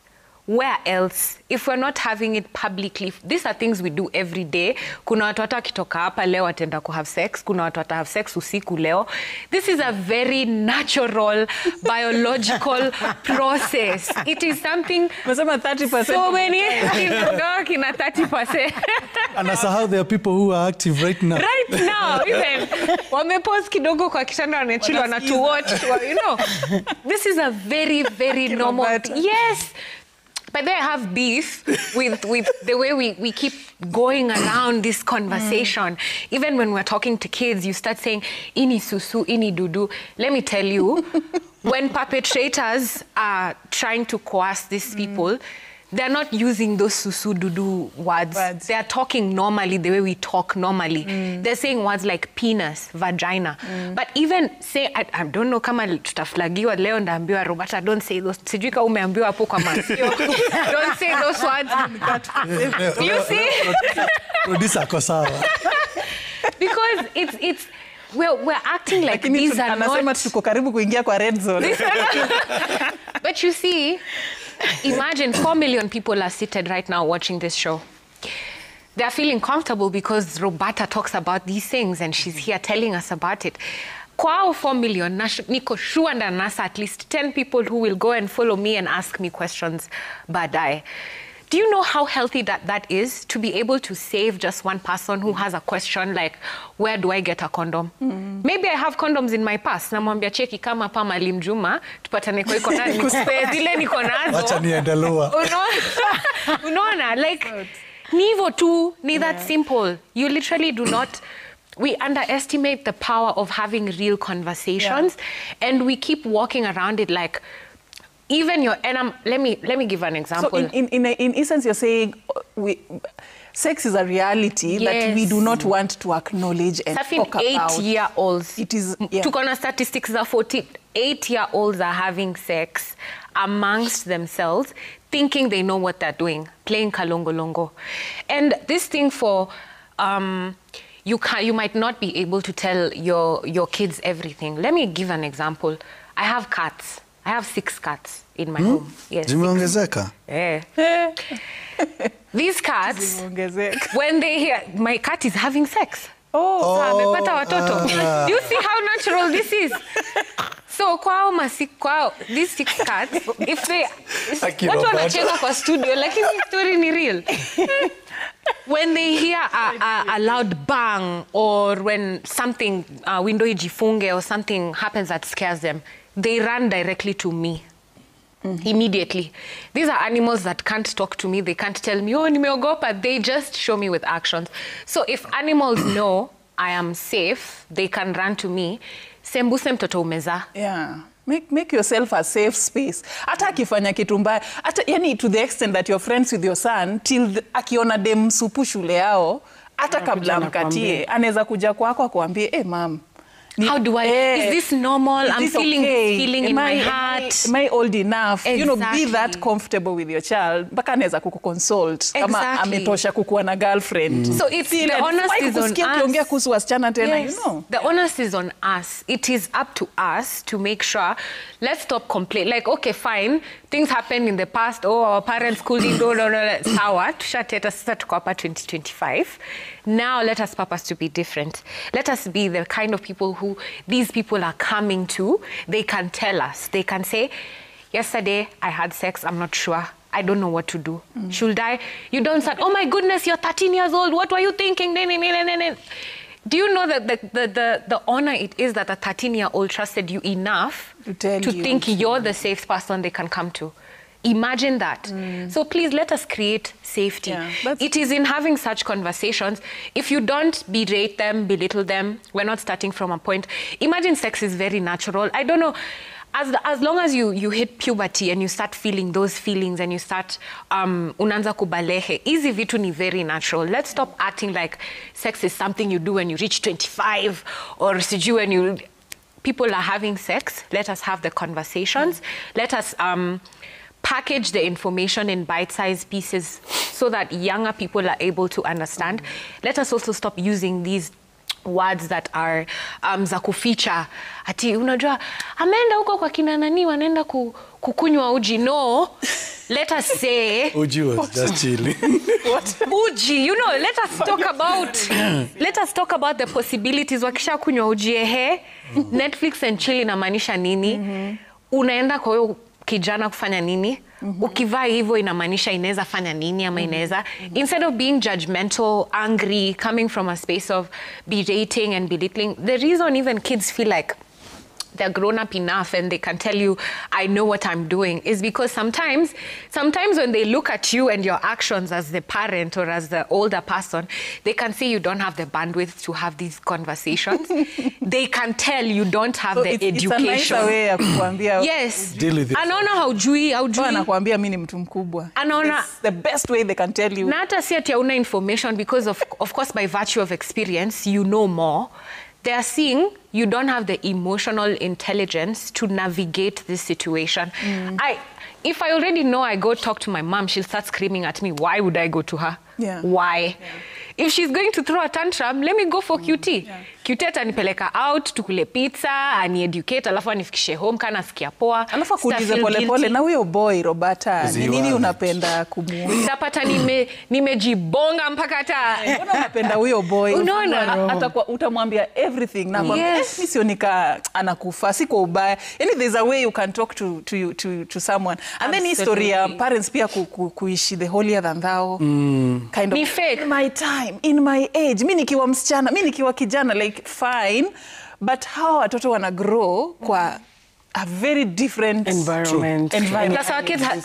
where else? If we're not having it publicly, these are things we do every day. Kuna watu hata kitoka hapa leo atenda ku have sex. Kuna watu hata have sex usiku leo. This is a very natural, biological process. It is something... 30%. So many kina 30%. And as how there are people who are active right now. Right now, even. Wamepause kidogo kwa kitanda wanachili wanatu watch. You know, this is a very, very normal... Yes. But then I have beef with the way we keep going around this conversation. Even when we're talking to kids, you start saying, ini susu, ini dudu. Let me tell you, when perpetrators are trying to coerce these people, they're not using those susu dudu words. They're talking normally the way we talk normally. They're saying words like penis, vagina. But even say, I don't know kama tutaflagiwa leo ndaambiwa Roberta, don't say those. Sijui kama umeambiwa hapo kwa masikio. Don't say those words. You see? Producer kosawa. Because it's we're acting like these are not... Anasema tuko karibu kuingia kwa red zone. But you see, imagine 4 million people are seated right now watching this show. They're feeling comfortable because Roberta talks about these things and she's here telling us about it. Kwao 4 million, niko sure and nasa at least 10 people who will go and follow me and ask me questions baadaye. Do you know how healthy that is, to be able to save just one person who has a question like, where do I get a condom? Maybe I have condoms in my purse. Namwambia cheki kama pa Mwalimu Juma, tupatane kwa iko nazo, nikupe zile niko nazo. Wacha niendelea. Unaona, like, ni hivyo tu, ni that simple. You literally do not... We underestimate the power of having real conversations, and we keep walking around it like... Even your, and let me give an example. So in essence, you're saying sex is a reality that we do not want to acknowledge and talk about. 8-year-olds. It is. Tukona statistics za 8-year-olds are having sex amongst themselves, thinking they know what they're doing, playing kalongolongo. And this thing for you might not be able to tell your kids everything. Let me give an example. I have cats. I have 6 cats in my home. Yes. Zimeongezeka? Yeah. These cats, when they hear, my cat is having sex. Amepata watoto. Do you see how natural this is? So, these 6 cats, if they... Watu wanacheka kwa studio, like this story ni real. When they hear a loud bang, or when something, window ijifunge, or something happens that scares them, they run directly to me. Immediately. These are animals that can't talk to me. They can't tell me, oh, nimeogopa. They just show me with actions. So if animals know I am safe, they can run to me. Sembuse mtoto umeza. Yeah. Make yourself a safe space. Hata akifanya kitu mbaya, hata yani to the extent that you're friends with your son till akiona dem supu shule yao, hata kabla mkatie, anaweza kuja kwako kuambie, mom, how do I... is this normal? I'm feeling feeling in my heart. Am I old enough? Exactly. You know, be that comfortable with your child. Mpaka anaweza kukukonsult. Kama ametosha kukuwa na girlfriend. So it's the onus is on us. Kuhusu wasichana tena, yes. You know. The onus is on us. It is up to us to make sure, let's stop complaining. Like, okay, fine. Things happened in the past. Oh, our parents schooling, no. Sawa. Tushateta sasa tuko hapa 2025. Now let us purpose to be different. Let us be the kind of people who these people are coming to. They can tell us. They can say, yesterday I had sex, I'm not sure. I don't know what to do. Should I? You don't say, oh my goodness, you're 13 years old. What were you thinking? Do you know that the honor it is that a 13-year-old trusted you enough to think you're the safe person they can come to? Imagine that. So please let us create safety. Yeah, it is in having such conversations. If you don't berate them, belittle them, we're not starting from a point. Imagine sex is very natural. I don't know. As long as you hit puberty and you start feeling those feelings and you start unanza kubalehe, easy vitu ni very natural. Let's stop acting like sex is something you do when you reach 25 or siju when you... People are having sex. Let us have the conversations. Let us... package the information in bite-sized pieces so that younger people are able to understand. Let us also stop using these words that are za kuficha. Ati unajua ameenda huko kwa kina nani wanaenda kukunywa uji. No, let us say... Uji was just chilling. What? Uji, you know, let us talk about the possibilities. Wakisha kunywa uji Netflix and chill inamaanisha nini? Unaenda kwa hiyo kijana kufanya nini? Ukivaa hivyo inamaanisha inaweza fanya nini ama inaweza. Instead of being judgmental, angry, coming from a space of berating and belittling, the reason even kids feel like they're grown up enough and they can tell you, I know what I'm doing, is because sometimes when they look at you and your actions as the parent or as the older person, they can see you don't have the bandwidth to have these conversations. They can tell you don't have the education. It's a nice way ya kukuambia. Yes. Deal with it. Anaona haujui. Anakuambia mimi ni mtu mkubwa. Anaona. It's the best way they can tell you. Na hata si ati hauna information because of course by virtue of experience you know more. They are seeing you don't have the emotional intelligence to navigate this situation. If I already know I go talk to my mom, she'll start screaming at me. Why would I go to her? Yeah. Why? Yeah. If she's going to throw a tantrum, let me go for QT. Yeah. QT atanipeleka out, tukule pizza, ani-educate, alafu anifikishe home, kana sikia poa. Alafu kuulize pole pole, na huyo boy, Roberta, ni nini unapenda kumuona? Utapata nimejibonga mpaka hata... Mbona unapenda huyo boy? Unaona? Hata utamwambia everything. Na kwambia, mimi sionika anakufa, si kwa ubaya. Yani there's a way you can talk to someone. And then history ya parents pia kuishi the holier than thou. Kind of. Ni fake. In my time, in my age. Mimi nikiwa msichana, mimi nikiwa kijana, like fine, but how watoto wana grow kwa a very different environment. Plus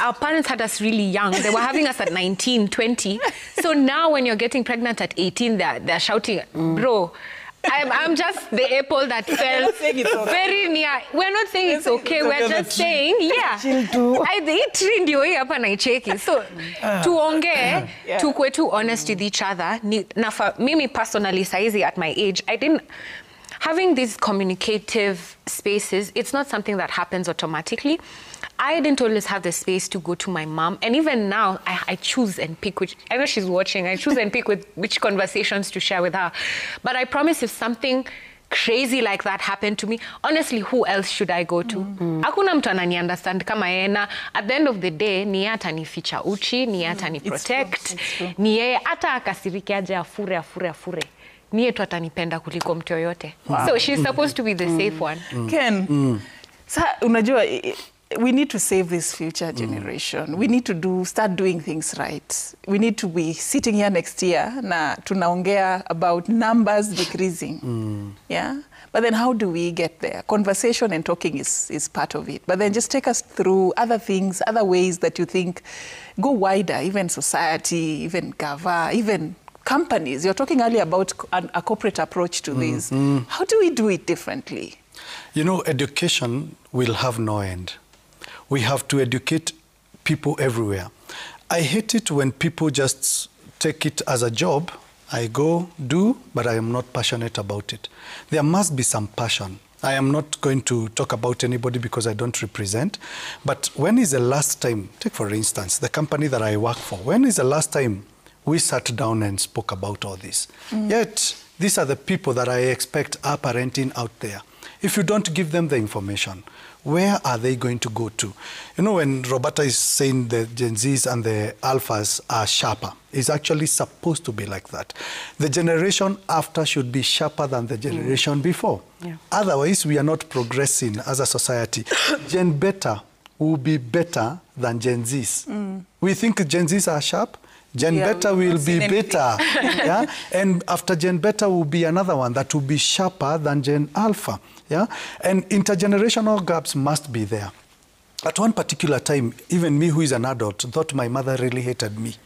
our parents had us really young. They were having us at 19, 20. So now when you're getting pregnant at 18, they're shouting, bro, I'm just the apple that fell very near. We're not saying it's okay. We're just saying, yeah. Hii tree ndio hii hapa naicheki. So, tuongee, tukwe too honest with each other. Mimi personally, saizi at my age, having these communicative spaces, it's not something that happens automatically. I didn't always have the space to go to my mom. And even now, I choose and pick which... I know she's watching. I choose and pick which conversations to share with her. But I promise if something crazy like that happened to me, honestly, who else should I go to? Hakuna mtu anani understand kama yena. At the end of the day, ni yeye atanificha uchi, ni yeye atani-protect, ni yeye hata akasirike aje afure. Ni yeye tu atanipenda kuliko mtu yoyote. So she's supposed to be the safe one. Ken, unajua... We need to save this future generation. We need to start doing things right. We need to be sitting here next year na tunaongea about numbers decreasing. Yeah? But then how do we get there? Conversation and talking is part of it. But then just take us through other things, other ways that you think go wider, even society, even Gava, even companies. You're talking earlier about a corporate approach to this. How do we do it differently? You know, education will have no end. We have to educate people everywhere. I hate it when people just take it as a job. I go, do, but I am not passionate about it. There must be some passion. I am not going to talk about anybody because I don't represent. But when is the last time, take for instance, the company that I work for, when is the last time we sat down and spoke about all this? Yet, these are the people that I expect are parenting out there. If you don't give them the information, where are they going to go to? You know, when Roberta is saying the Gen Zs and the Alphas are sharper, it's actually supposed to be like that. The generation after should be sharper than the generation before. Yeah. Otherwise, we are not progressing as a society. Gen Beta will be better than Gen Zs. We think Gen Zs are sharp. Gen Beta will be better. Yeah? And after Gen Beta will be another one that will be sharper than Gen Alpha. Yeah? And intergenerational gaps must be there. At one particular time, even me who is an adult thought my mother really hated me.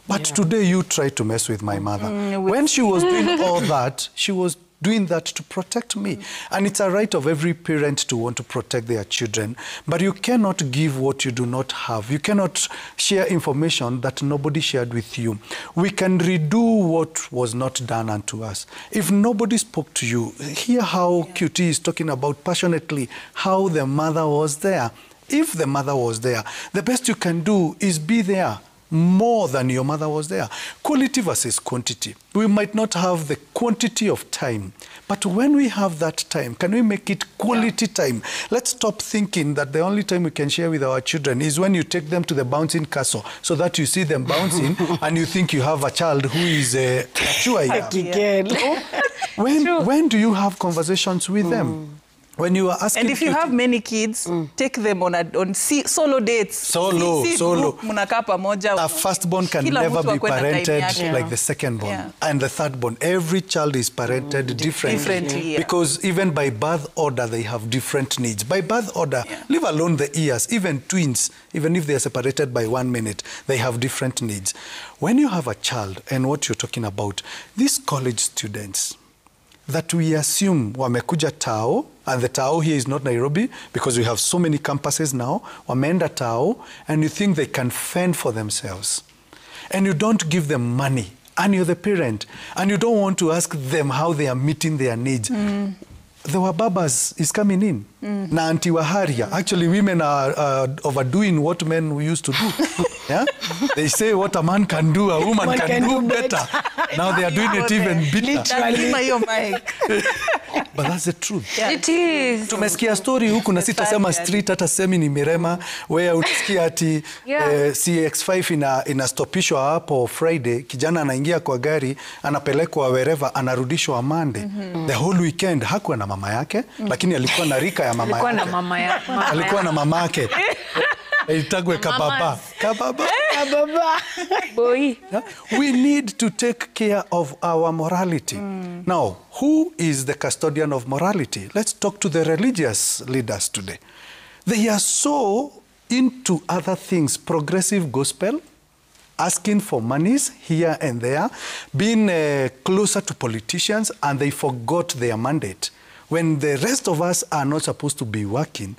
But today you try to mess with my mother. When she was doing all that, she was doing that to protect me. And it's a right of every parent to want to protect their children. But you cannot give what you do not have. You cannot share information that nobody shared with you. We can redo what was not done unto us. If nobody spoke to you, hear how QT is talking about passionately how the mother was there. If the mother was there, the best you can do is be there. more than your mother was there. Quality versus quantity. We might not have the quantity of time, but when we have that time, can we make it quality time? Let's stop thinking that the only time we can share with our children is when you take them to the bouncing castle so that you see them bouncing and you think you have a child who is a when do you have conversations with them? When you are asking, and if you have many kids, take them on solo dates. Solo. A firstborn can never be parented like the secondborn and the thirdborn. Every child is parented differently. Because even by birth order, they have different needs. By birth order, leave alone the years, even twins, even if they are separated by 1 minute, they have different needs. When you have a child, and what you're talking about, these college students, that we assume wamekuja Tao, and the Tao here is not Nairobi because we have so many campuses now, wameenda Tao, and you think they can fend for themselves. And you don't give them money, and you're the parent, and you don't want to ask them how they are meeting their needs. The Wababas is coming in. Na anti-Waharia. Actually, women are overdoing what men used to do. Yeah? They say what a man can do, a woman can do better. Now they are doing it even better. But that's the truth. It is. Tumesikia story huku na sitasema street hata semi ni Mirema where utasikia ati CX5 inastopishwa hapo Friday, kijana anaingia kwa gari, anapelekwa wherever, anarudishwa Monday. The whole weekend hakuwa na mama yake, lakini alikuwa na rika ya mama yake. Alikuwa na mama yake. Itagwe kababa. Boy. We need to take care of our morality. Now, who is the custodian of morality? Let's talk to the religious leaders today. They are so into other things, progressive gospel, asking for monies here and there, being closer to politicians, and they forgot their mandate. When the rest of us are not supposed to be working,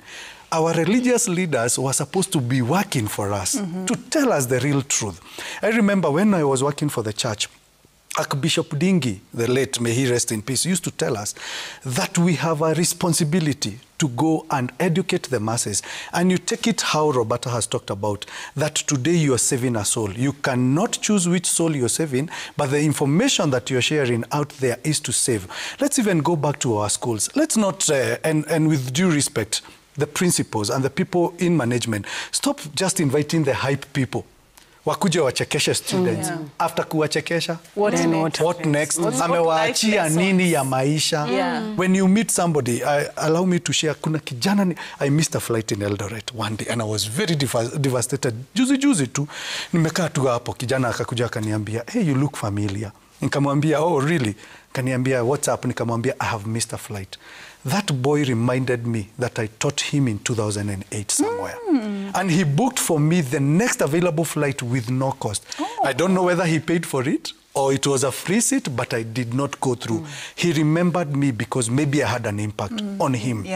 our religious leaders were supposed to be working for us, to tell us the real truth. I remember when I was working for the church, Archbishop Dingi, the late, may he rest in peace, used to tell us that we have a responsibility to go and educate the masses. And you take it how Roberta has talked about, that today you are saving a soul. You cannot choose which soul you're saving, but the information that you're sharing out there is to save. Let's even go back to our schools. Let's not, and with due respect, the principals and the people in management, stop just inviting the hype people. Wakuje wachekeshe students. After kuwachekesha, what next? Amewaachia nini ya maisha? When you meet somebody, allow me to share, kuna kijana, I missed a flight in Eldoret one day and I was very devastated. Juzi tu, nimekaa tu hapo, kijana akakuja akaniambia, hey, you look familiar. Nikamwambia, oh, really? Kaniambia, what's up? Nikamwambia, I have missed a flight. That boy reminded me that I taught him in 2008 somewhere. And he booked for me the next available flight with no cost. I don't know whether he paid for it or it was a free seat, but I did not go through. He remembered me because maybe I had an impact on him.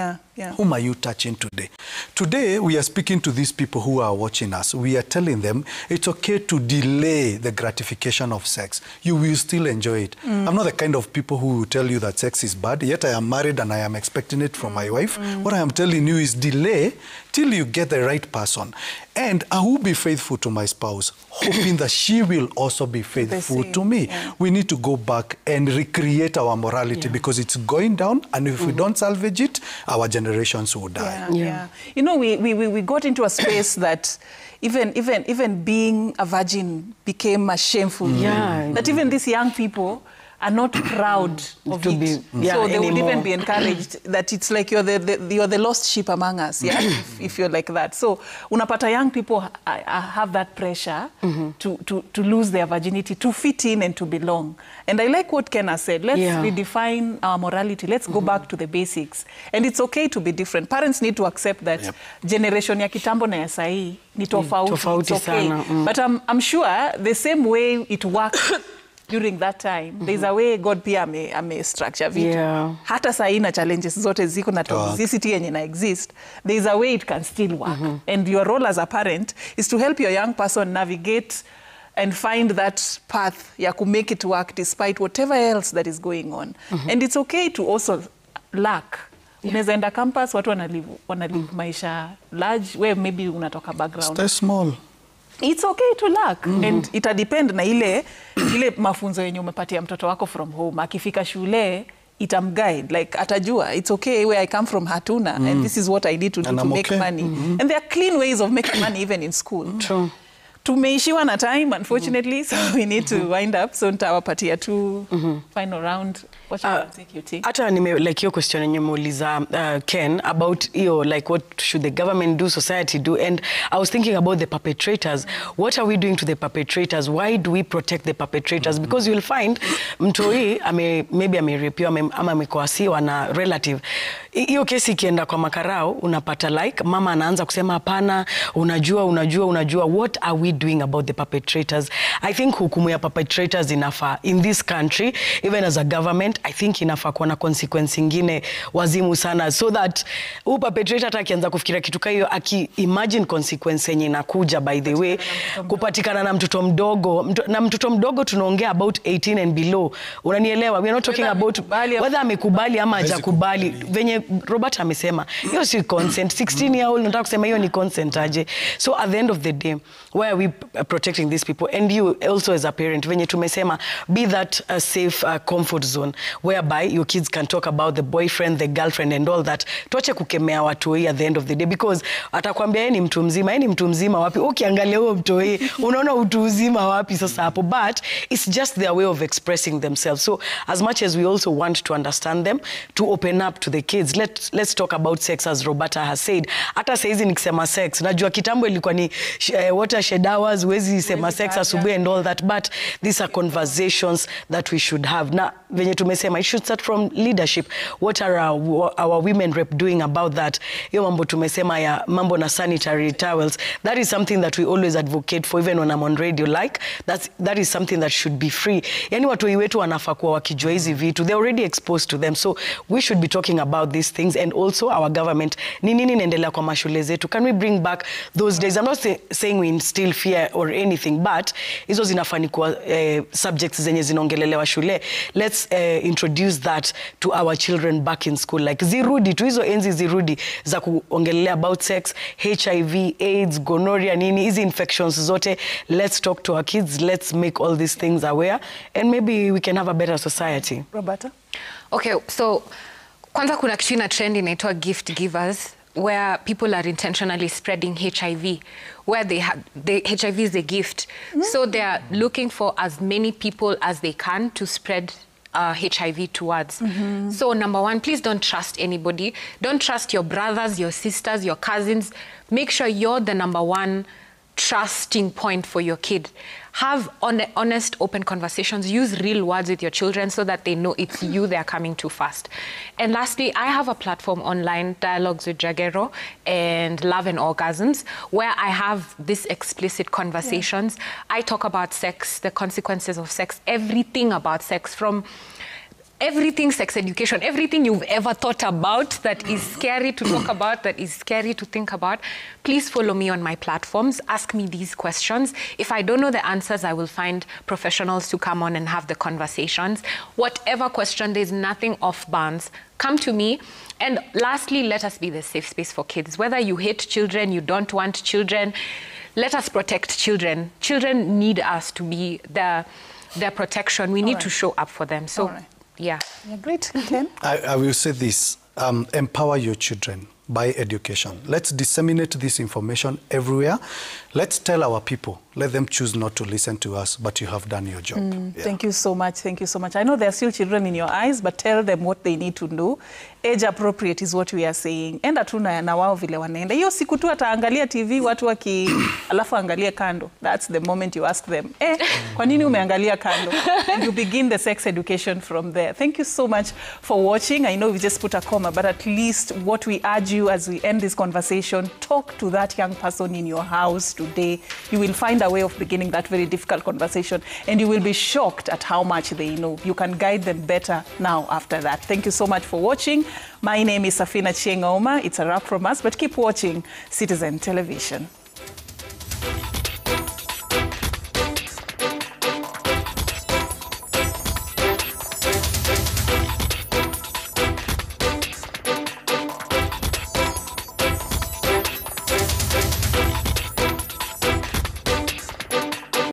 Whom are you touching today? Today, we are speaking to these people who are watching us. We are telling them it's okay to delay the gratification of sex. You will still enjoy it. I'm not the kind of people who will tell you that sex is bad, yet I am married and I am expecting it from my wife. What I am telling you is delay till you get the right person. And I will be faithful to my spouse, hoping that she will also be faithful to me. We need to go back and recreate our morality because it's going down, and if we don't salvage it, our generations will die. You know, we got into a space that even being a virgin became a shameful thing. That even these young people are not proud of it. So they would even be encouraged that it's like you're the lost sheep among us, if you're like that. So unapata young people have that pressure to lose their virginity, to fit in and to belong. And I like what Ken has said. Let's redefine our morality. Let's go back to the basics. And it's okay to be different. Parents need to accept that generation ya kitambo na ya sahi ni tofauti. It's okay. But I'm sure the same way it worked during that time, there's a way God pia ame structure vitu. Hata sahi na challenges zote ziko na toxicity yenye na exist, there's a way it can still work. And your role as a parent is to help your young person navigate and find that path ya to make it work despite whatever else that is going on. And it's okay to also lack. Unaweza enda campus, watu wana live maisha large, where maybe unatoka background. Stay small. it's okay to lack. And ita depend na ile mafunzo yenye umepatia mtoto wako from home. Akifika shule, itamguide, like atajua, it's okay where I come from hatuna, and this is what I need to do to make money. And there are clean ways of making money even in school. True. Tumeishiwa na time, unfortunately, so we need to wind up. So nitawapatia tu final round. What should I take you, T? Hata like your question yenye muuliza Ken about like what should the government do, society do, and I was thinking about the perpetrators. What are we doing to the perpetrators? Why do we protect the perpetrators? Because you'll find mtoi maybe amerapiwa ama amekoasiwa na relative. Hiyo kesi ikienda kwa makarao, unapata like mama anaanza kusema hapana, unajua. What are we doing about the perpetrators? I think hukumu ya perpetrators inafaa in this country, even as a government. I think inafaa kuwa na consequence ingine wazimu sana, so that perpetrator hata akianza kufikiria kitu kama hiyo, imagine consequence yenye inakuja. By the way, kupatikana na mtoto mdogo, na mtoto mdogo tunaongea about 18 and below. Unanielewa? We are not talking about whether amekubali ama hajakubali. Venye Robert amesema, hiyo si consent. 16 year old nataka kusema hiyo ni consent aje. So at the end of the day, why are we protecting these people? And you also as a parent, venye tumesema, be that a safe comfort zone whereby your kids can talk about the boyfriend, the girlfriend and all that. Tuache kukemea watoi at the end of the day, because atakwambia yeye ni mtu mzima. Yeye ni mtu mzima wapi? Ukiangalia huyo mtoi unaona utu uzima wapi sasa hapo? But it's just their way of expressing themselves. So as much as we also want to understand them, to open up to the kids, let's talk about sex as Roberta has said. Hata saizi nikisema sex, najua kitambo ilikuwa ni watershed hours, huwezi sema sex asubuhi and all that, but these are conversations that we should have. Na venye tumesema, it should start from leadership. What are our women rep doing about that? Hiyo mambo tumesema ya mambo na sanitary towels, that is something that we always advocate for, even when I'm on radio, like that is something that should be free. Yani watoi wetu wanafaa kuwa wakijua hizi vitu, they're already exposed to them, so we should be talking about these things. And also our government, ni nini inaendelea kwa mashule zetu? Can we bring back those days? I'm not saying we instill fear or anything, but hizo zinafaa kuwa subjects zenye zinaongelelewa shule. Let's introduce that to our children back in school, like zirudi tu hizo enzi, zirudi za kuongelelea about sex, HIV, AIDS, gonorrhea, nini hizi infections zote. Let's talk to our kids, let's make all these things aware, and maybe we can have a better society. Roberta? Okay, so kwanza kuna kitu ina trend inaitwa gift givers, where people are intentionally spreading HIV, where the HIV is a gift. So they are looking for as many people as they can to spread HIV towards. So number one, please don't trust anybody. Don't trust your brothers, your sisters, your cousins. Make sure you're the number one trusting point for your kid. Have honest, open conversations. Use real words with your children so that they know it's you they're coming to first. And lastly, I have a platform online, Dialogues with Jagero and Love and Orgasms, where I have these explicit conversations. I talk about sex, the consequences of sex, everything about sex, from everything sex education, everything you've ever thought about that is scary to talk about, that is scary to think about. Please follow me on my platforms. Ask me these questions. If I don't know the answers, I will find professionals to come on and have the conversations. Whatever question, there's nothing off bounds. Come to me. And lastly, let us be the safe space for kids. Whether you hate children, you don't want children, let us protect children. Children need us to be their protection. We need to show up for them. So. Yeah. Great. Ken? I will say this, empower your children by education. Let's disseminate this information everywhere. Let's tell our people, let them choose not to listen to us, but you have done your job. Yeah. Thank you so much. Thank you so much. I know there are still children in your eyes, but tell them what they need to know. Age appropriate is what we are saying. Enda tu na wao vile wanaenda. Hiyo siku tu ataangalia TV watu alafu angalia kando. That's the moment you ask them, kwa nini umeangalia kando? And you begin the sex education from there. Thank you so much for watching. I know we just put a comma, but at least what we urge you as we end this conversation, talk to that young person in your house today. You will find a way of beginning that very difficult conversation, and you will be shocked at how much they know. You can guide them better now after that. Thank you so much for watching. My name is Safina Chiengoma. It's a wrap from us, but keep watching Citizen Television.